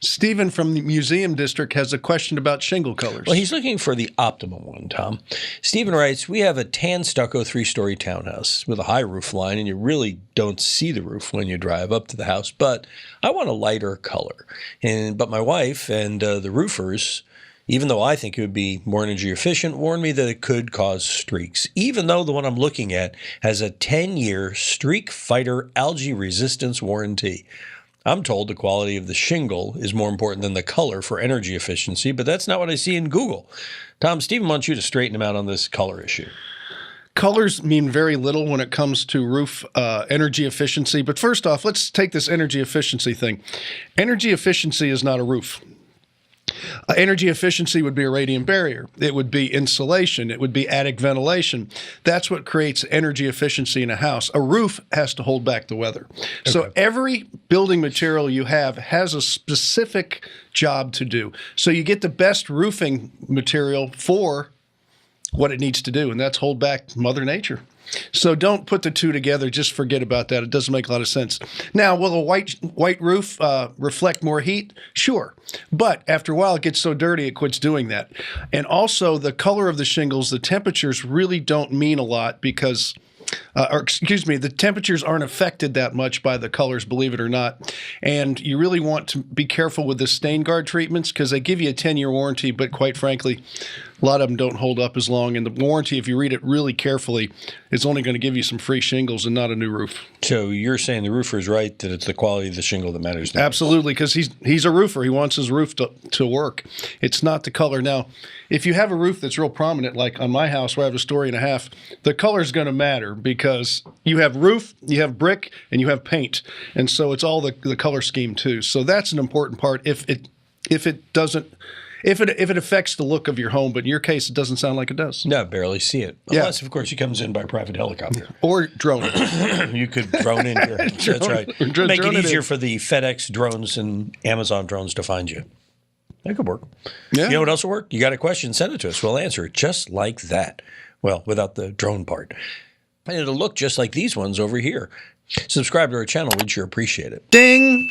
Stephen from the Museum District has a question about shingle colors. Well, he's looking for the optimum one, Tom. Stephen writes, we have a tan stucco 3-story townhouse with a high roof line, and you really don't see the roof when you drive up to the house, but I want a lighter color. But my wife and the roofers, even though I think it would be more energy efficient, warned me that it could cause streaks, even though the one I'm looking at has a 10-year streak fighter algae resistance warranty. I'm told the quality of the shingle is more important than the color for energy efficiency, but that's not what I see in Google. Tom, Stephen wants you to straighten him out on this color issue. Colors mean very little when it comes to roof energy efficiency. But first off, let's take this energy efficiency thing. Energy efficiency is not a roof. Energy efficiency would be a radiant barrier. It would be insulation. It would be attic ventilation. That's what creates energy efficiency in a house. A roof has to hold back the weather. Okay. So every building material you have has a specific job to do. So you get the best roofing material for what it needs to do, and that's hold back Mother Nature. So don't put the two together. Just forget about that. It doesn't make a lot of sense. Now, will a white roof reflect more heat? Sure. But after a while, it gets so dirty, it quits doing that. And also, the color of the shingles, the temperatures really don't mean a lot because the temperatures aren't affected that much by the colors, believe it or not. And you really want to be careful with the stain guard treatments because they give you a 10-year warranty, but quite frankly, a lot of them don't hold up as long. And the warranty, if you read it really carefully, is only going to give you some free shingles and not a new roof. So you're saying the roofer is right, that it's the quality of the shingle that matters now? Absolutely, because he's a roofer. He wants his roof to work. It's not the color. Now, if you have a roof that's real prominent, like on my house where I have a story and a half, the color is going to matter because you have roof, you have brick, and you have paint. And so it's all the color scheme too. So that's an important part if it affects the look of your home, but in your case, it doesn't sound like it does. No, barely see it. Unless, of course, he comes in by private helicopter. Or drone. You could drone in here. That's right. Make it easier for the FedEx drones and Amazon drones to find you. That could work. Yeah. You know what else will work? You got a question, send it to us. We'll answer it just like that. Well, without the drone part. And it'll look just like these ones over here. Subscribe to our channel. We'd sure appreciate it. Ding!